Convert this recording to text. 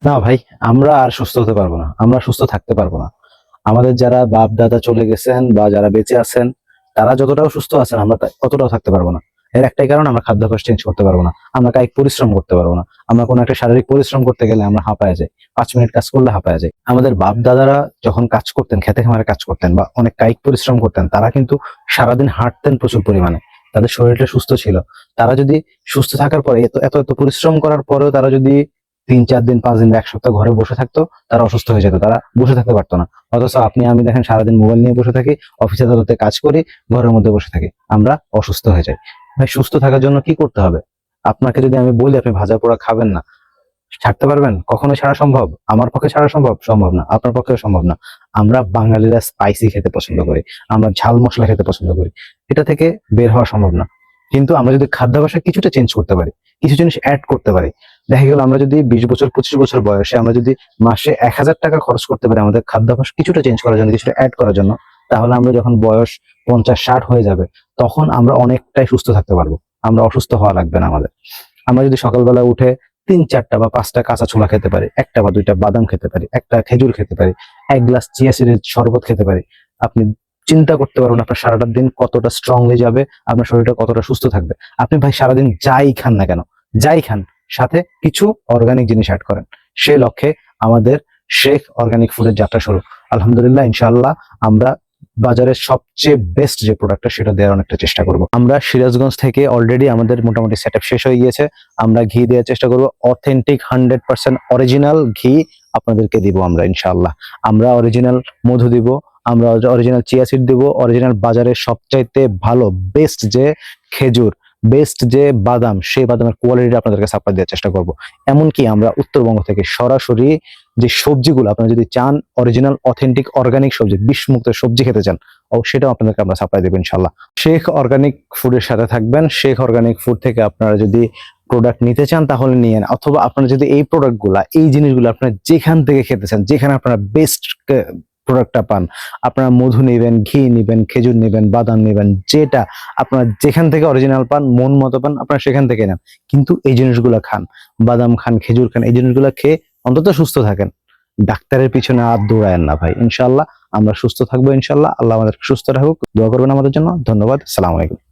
না ভাই, আমরা আর সুস্থ হতে পারবো না, আমরা সুস্থ থাকতে পারবো না। আমাদের যারা বাপ দাদা চলে গেছেন বা যারা বেঁচে আছেন, তারা যতটাও সুস্থ আছেন আমরা ততটাও থাকতে পারবো না। এর একটাই কারণ, আমরা খাদ্যাভ্যাস চেঞ্জ করতে পারবো না, আমরা কায়িক পরিশ্রম করতে পারবো না। আমরা কোনো একটা শারীরিক পরিশ্রম করতে গেলে আমরা হাঁপায় যাই, 5 মিনিট কাজ করলে হাঁপায় যাই। আমাদের বাপ দাদারা যখন কাজ করতেন, খেতে খামারে কাজ করতেন বা অনেক কায়িক পরিশ্রম করতেন, তারা কিন্তু সারাদিন হাঁটতেন প্রচুর পরিমাণে। তাদের শরীরটা সুস্থ ছিল। তারা যদি সুস্থ থাকার পরে এত এত এত পরিশ্রম করার পরেও তারা যদি 3 4 দিন 5 দিন বা 1 সপ্তাহ ঘরে বসে থাকতো, তারা অসুস্থ হয়ে যেত, তারা বসে থাকতে পারতো না। অথচ আপনি আমি দেখেন সারাদিন মোবাইল নিয়ে বসে থাকি, অফিস আদালতে কাজ করি, ঘরের মধ্যে বসে থাকি, আমরা অসুস্থ হয়ে যাই। ভাই, সুস্থ থাকার জন্য কি করতে হবে? আপনাকে যদি আমি বলি আপনি ভাজা পোড়া খাবেন না, ছাড়তে পারবেন? কখনো ছাড়া সম্ভব? আমার পক্ষে ছাড়া সম্ভব? সম্ভব না। আপনার পক্ষেও সম্ভব না। আমরা বাঙালিরা স্পাইসি খেতে পছন্দ করি, আমরা ঝাল মশলা খেতে পছন্দ করি। এটা থেকে বের হওয়া সম্ভব না। কিন্তু আমরা যদি খাদ্যাভ্যাসে কিছুটা চেঞ্জ করতে পারি, কিছু জিনিস অ্যাড করতে পারি, দেখা গেল আমরা যদি 20 বছর 25 বছর বয়সে আমরা যদি মাসে 1000 টাকা খরচ করতে পারি আমাদের খাদ্যাভ্যাস কিছুটা চেঞ্জ করার জন্য, কিছুটা অ্যাড করার জন্য, তাহলে আমরা যখন বয়স 50 60 হয়ে যাবে, তখন আমরা অনেকটাই সুস্থ থাকতে পারবো। আমরা অসুস্থ হওয়া লাগবে না আমাদের। আমরা যদি সকালবেলা উঠে 3 4টা বা 5টা কাঁচা ছোলা খেতে পারি, 1টা বা 2টা বাদাম খেতে পারি, একটা খেজুর খেতে পারি, 1 গ্লাস চিয়া সিডের শরবত খেতে পারি, আপনি চিন্তা করতে পারবেন আপনার সারাটা দিন কতটা স্ট্রংলি যাবে, আপনার শরীরটা কতটা সুস্থ থাকবে। আপনি ভাই সারাদিন যাই খান না কেন, যাই খান, সাথে কিছু অর্গানিক জিনিস অ্যাড করেন। সেই লক্ষ্যে আমাদের শেখ অর্গানিক ফুডের যাত্রা শুরু। আলহামদুলিল্লাহ, ইনশাআল্লাহ আমরা বাজারের সবচেয়ে বেস্ট যে প্রোডাক্টটা সেটা দেওয়ার অনেকটা চেষ্টা করব। আমরা সিরাজগঞ্জ থেকে অলরেডি আমাদের মোটামুটি সেটআপ শেষ হয়ে গিয়েছে। আমরা ঘি দেওয়ার চেষ্টা করব, অথেন্টিক 100% অরিজিনাল ঘি আপনাদেরকে দিব আমরা ইনশাআল্লাহ। আমরা অরিজিনাল মধু দিব, আমরা অরিজিনাল চিয়া সিড দিব, অরিজিনাল বাজারের সবচাইতে ভালো বেস্ট যে খেজুর, বেস্ট যে বাদাম, সেই বাদামের কোয়ালিটি আপনাদেরকে সাপ্লাই দেওয়ার চেষ্টা করব। এমনকি আমরা উত্তরবঙ্গ থেকে সরাসরি যে সবজিগুলো আপনারা যদি চান, অরিজিনাল অথেন্টিক অর্গানিক সবজি, বিষমুক্ত সবজি খেতে চান, সেটাও আপনাদেরকে আমরা সাপ্লাই দেবো ইনশাল্লাহ। শেখ অর্গানিক ফুডের সাথে থাকবেন। শেখ অর্গানিক ফুড থেকে আপনারা যদি প্রোডাক্ট নিতে চান তাহলে নিয়েন, অথবা আপনারা যদি এই প্রোডাক্টগুলা, এই জিনিসগুলো আপনারা যেখান থেকে খেতে চান, যেখানে আপনারা বেস্ট প্রোডাক্টটা পান, আপনারা মধু নেবেন, ঘি নেবেন, খেজুর নেবেন, বাদাম নেবেন, যেটা আপনারা যেখান থেকে অরিজিনাল পান, মন মতো পান, আপনারা সেখান থেকে নেন। কিন্তু এই জিনিসগুলো খান, বাদাম খান, খেজুর খান, এই জিনিসগুলো খেয়ে অন্তত সুস্থ থাকেন। ডাক্তারের পিছনে আর দৌড়ায়েন না ভাই। ইনশাল্লাহ আমরা সুস্থ থাকবো, ইনশাল্লাহ। আল্লাহ আমাদের সুস্থ রাখুক, দোয়া করবেন আমাদের জন্য। ধন্যবাদ। আসসালামু আলাইকুম।